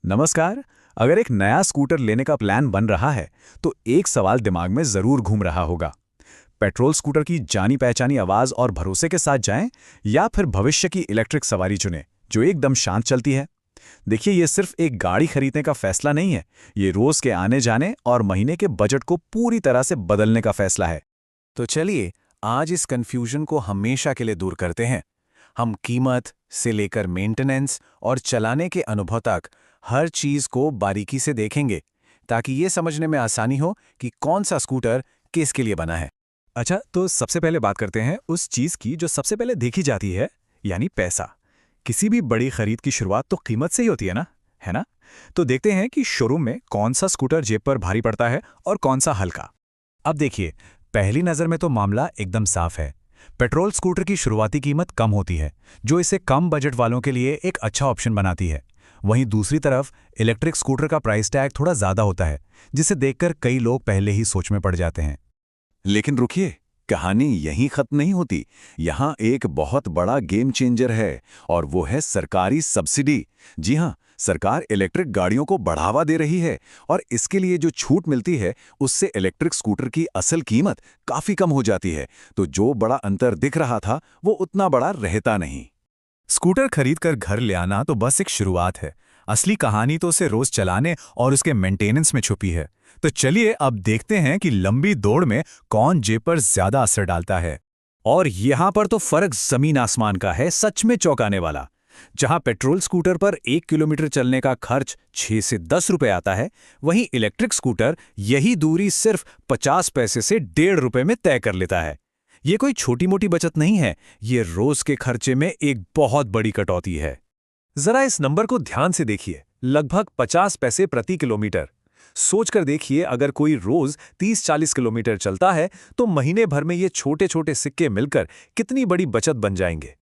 नमस्कार। अगर एक नया स्कूटर लेने का प्लान बन रहा है तो एक सवाल दिमाग में जरूर घूम रहा होगा। पेट्रोल स्कूटर की जानी पहचानी आवाज और भरोसे के साथ जाएं या फिर भविष्य की इलेक्ट्रिक सवारी चुनें जो एकदम शांत चलती है। देखिए, ये सिर्फ एक गाड़ी खरीदने का फैसला नहीं है, ये रोज के आने जाने और महीने के बजट को पूरी तरह से बदलने का फैसला है। तो चलिए आज इस कंफ्यूजन को हमेशा के लिए दूर करते हैं। हम कीमत से लेकर मेंटेनेंस और चलाने के अनुभव तक हर चीज को बारीकी से देखेंगे ताकि ये समझने में आसानी हो कि कौन सा स्कूटर किसके लिए बना है। अच्छा, तो सबसे पहले बात करते हैं उस चीज की जो सबसे पहले देखी जाती है, यानी पैसा। किसी भी बड़ी खरीद की शुरुआत तो कीमत से ही होती है ना, है ना? तो देखते हैं कि शोरूम में कौन सा स्कूटर जेब पर भारी पड़ता है और कौन सा हल्का। अब देखिए, पहली नज़र में तो मामला एकदम साफ है। पेट्रोल स्कूटर की शुरुआती कीमत कम होती है, जो इसे कम बजट वालों के लिए एक अच्छा ऑप्शन बनाती है। वहीं दूसरी तरफ इलेक्ट्रिक स्कूटर का प्राइस टैग थोड़ा ज़्यादा होता है, जिसे देखकर कई लोग पहले ही सोच में पड़ जाते हैं। लेकिन रुकिए, कहानी यहीं खत्म नहीं होती। यहाँ एक बहुत बड़ा गेम चेंजर है और वो है सरकारी सब्सिडी। जी हाँ, सरकार इलेक्ट्रिक गाड़ियों को बढ़ावा दे रही है और इसके लिए जो छूट मिलती है उससे इलेक्ट्रिक स्कूटर की असल कीमत काफी कम हो जाती है। तो जो बड़ा अंतर दिख रहा था वो उतना बड़ा रहता नहीं। स्कूटर खरीदकर घर ले आना तो बस एक शुरुआत है। असली कहानी तो उसे रोज चलाने और उसके मेंटेनेंस में छुपी है। तो चलिए अब देखते हैं कि लंबी दौड़ में कौन जेब पर ज्यादा असर डालता है। और यहां पर तो फर्क जमीन आसमान का है, सच में चौंकाने वाला। जहां पेट्रोल स्कूटर पर 1 किलोमीटर चलने का खर्च 6 से 10 रुपए आता है, वहीं इलेक्ट्रिक स्कूटर यही दूरी सिर्फ 50 पैसे से 1.5 रुपए में तय कर लेता है। ये कोई छोटी मोटी बचत नहीं है, ये रोज के खर्चे में एक बहुत बड़ी कटौती है। जरा इस नंबर को ध्यान से देखिए, लगभग 50 पैसे प्रति किलोमीटर। सोचकर देखिए, अगर कोई रोज 30-40 किलोमीटर चलता है तो महीने भर में ये छोटे छोटे सिक्के मिलकर कितनी बड़ी बचत बन जाएंगे।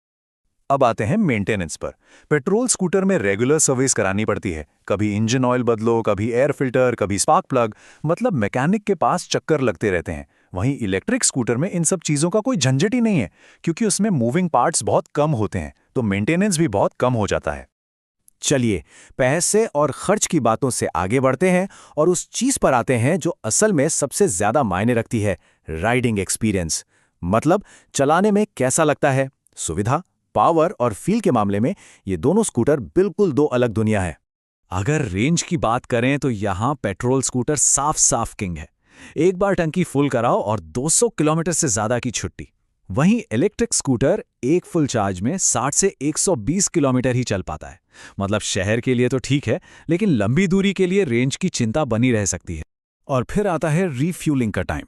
अब आते हैं मेंटेनेंस पर। पेट्रोल स्कूटर में रेगुलर सर्विस करानी पड़ती है। कभी इंजन ऑयल बदलो, कभी एयर फिल्टर, कभी स्पार्क प्लग, मतलब मैकेनिक के पास चक्कर लगते रहते हैं। वहीं इलेक्ट्रिक स्कूटर में इन सब चीज़ों का कोई झंझट ही नहीं है, क्योंकि उसमें मूविंग पार्ट्स बहुत कम होते हैं, तो मेंटेनेंस भी बहुत कम हो जाता है। चलिए, पैसे और खर्च की बातों से आगे बढ़ते हैं और उस चीज़ पर आते हैं जो असल में सबसे ज़्यादा मायने रखती है, राइडिंग एक्सपीरियंस। मतलब चलाने में कैसा लगता है। सुविधा, पावर और फील के मामले में ये दोनों स्कूटर बिल्कुल दो अलग दुनिया है। अगर रेंज की बात करें तो यहाँ पेट्रोल स्कूटर साफ साफ किंग है। एक बार टंकी फुल कराओ और 200 किलोमीटर से ज्यादा की छुट्टी। वहीं इलेक्ट्रिक स्कूटर एक फुल चार्ज में 60 से 120 किलोमीटर ही चल पाता है। मतलब शहर के लिए तो ठीक है, लेकिन लंबी दूरी के लिए रेंज की चिंता बनी रह सकती है। और फिर आता है रीफ्यूलिंग का टाइम।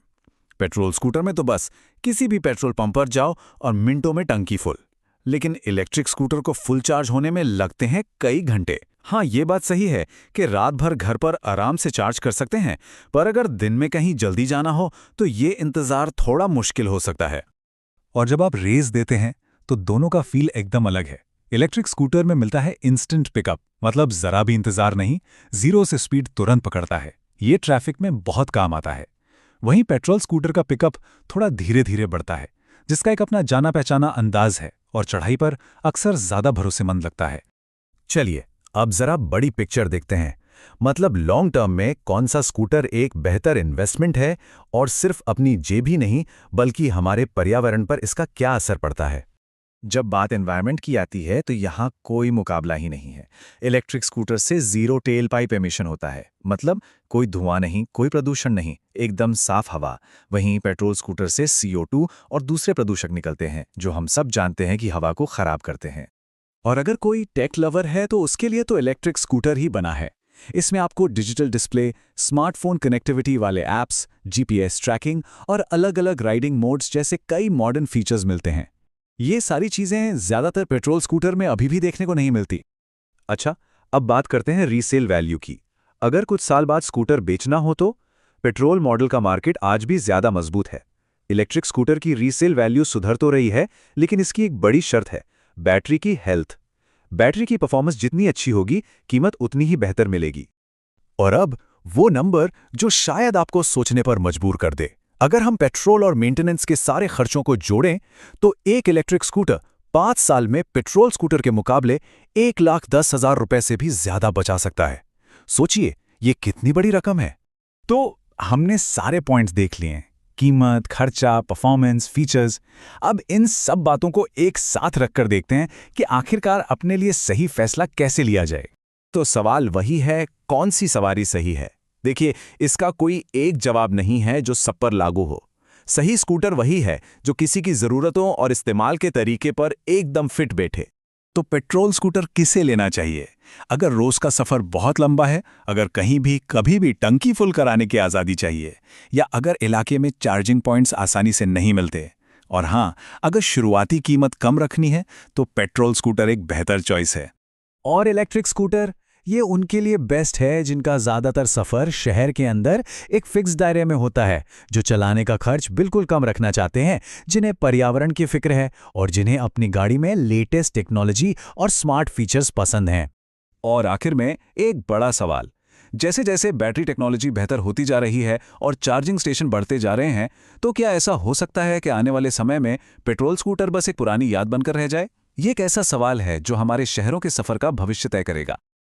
पेट्रोल स्कूटर में तो बस किसी भी पेट्रोल पंप पर जाओ और मिनटों में टंकी फुल, लेकिन इलेक्ट्रिक स्कूटर को फुल चार्ज होने में लगते हैं कई घंटे। हाँ, ये बात सही है कि रात भर घर पर आराम से चार्ज कर सकते हैं, पर अगर दिन में कहीं जल्दी जाना हो तो ये इंतज़ार थोड़ा मुश्किल हो सकता है। और जब आप रेस देते हैं तो दोनों का फील एकदम अलग है। इलेक्ट्रिक स्कूटर में मिलता है इंस्टेंट पिकअप, मतलब जरा भी इंतजार नहीं, 0 से स्पीड तुरंत पकड़ता है। ये ट्रैफिक में बहुत काम आता है। वहीं पेट्रोल स्कूटर का पिकअप थोड़ा धीरे धीरे बढ़ता है, जिसका एक अपना जाना पहचाना अंदाज है और चढ़ाई पर अक्सर ज्यादा भरोसेमंद लगता है। चलिए अब जरा बड़ी पिक्चर देखते हैं। मतलब लॉन्ग टर्म में कौन सा स्कूटर एक बेहतर इन्वेस्टमेंट है और सिर्फ अपनी जेब ही नहीं बल्कि हमारे पर्यावरण पर इसका क्या असर पड़ता है। जब बात एनवायरनमेंट की आती है तो यहाँ कोई मुकाबला ही नहीं है। इलेक्ट्रिक स्कूटर से 0 टेल पाइप एमिशन होता है, मतलब कोई धुआं नहीं, कोई प्रदूषण नहीं, एकदम साफ हवा। वहीं पेट्रोल स्कूटर से CO2 और दूसरे प्रदूषक निकलते हैं जो हम सब जानते हैं कि हवा को खराब करते हैं। और अगर कोई टेक लवर है तो उसके लिए तो इलेक्ट्रिक स्कूटर ही बना है। इसमें आपको डिजिटल डिस्प्ले, स्मार्टफोन कनेक्टिविटी वाले ऐप्स, GPS ट्रैकिंग और अलग-अलग राइडिंग मोड्स जैसे कई मॉडर्न फीचर्स मिलते हैं। ये सारी चीजें ज्यादातर पेट्रोल स्कूटर में अभी भी देखने को नहीं मिलती। अच्छा, अब बात करते हैं रीसेल वैल्यू की। अगर कुछ साल बाद स्कूटर बेचना हो तो पेट्रोल मॉडल का मार्केट आज भी ज्यादा मजबूत है। इलेक्ट्रिक स्कूटर की रीसेल वैल्यू सुधर तो रही है, लेकिन इसकी एक बड़ी शर्त है, बैटरी की हेल्थ। बैटरी की परफॉर्मेंस जितनी अच्छी होगी, कीमत उतनी ही बेहतर मिलेगी। और अब वो नंबर जो शायद आपको सोचने पर मजबूर कर दे। अगर हम पेट्रोल और मेंटेनेंस के सारे खर्चों को जोड़ें तो एक इलेक्ट्रिक स्कूटर 5 साल में पेट्रोल स्कूटर के मुकाबले 1,10,000 रुपए से भी ज्यादा बचा सकता है। सोचिए, ये कितनी बड़ी रकम है। तो हमने सारे पॉइंट्स देख लिए हैं, कीमत, खर्चा, परफॉर्मेंस, फीचर्स। अब इन सब बातों को एक साथ रखकर देखते हैं कि आखिरकार अपने लिए सही फैसला कैसे लिया जाए। तो सवाल वही है, कौन सी सवारी सही है? देखिए, इसका कोई एक जवाब नहीं है जो सब पर लागू हो। सही स्कूटर वही है जो किसी की ज़रूरतों और इस्तेमाल के तरीके पर एकदम फिट बैठे। तो पेट्रोल स्कूटर किसे लेना चाहिए? अगर रोज का सफर बहुत लंबा है, अगर कहीं भी कभी भी टंकी फुल कराने की आज़ादी चाहिए, या अगर इलाके में चार्जिंग पॉइंट्स आसानी से नहीं मिलते। और हाँ, अगर शुरुआती कीमत कम रखनी है तो पेट्रोल स्कूटर एक बेहतर चॉइस है। और इलेक्ट्रिक स्कूटर, ये उनके लिए बेस्ट है जिनका ज़्यादातर सफ़र शहर के अंदर एक फिक्स दायरे में होता है, जो चलाने का खर्च बिल्कुल कम रखना चाहते हैं, जिन्हें पर्यावरण की फिक्र है और जिन्हें अपनी गाड़ी में लेटेस्ट टेक्नोलॉजी और स्मार्ट फीचर्स पसंद हैं। और आखिर में एक बड़ा सवाल, जैसे जैसे बैटरी टेक्नोलॉजी बेहतर होती जा रही है और चार्जिंग स्टेशन बढ़ते जा रहे हैं, तो क्या ऐसा हो सकता है कि आने वाले समय में पेट्रोल स्कूटर बस एक पुरानी याद बनकर रह जाए? ये एक ऐसा सवाल है जो हमारे शहरों के सफ़र का भविष्य तय करेगा।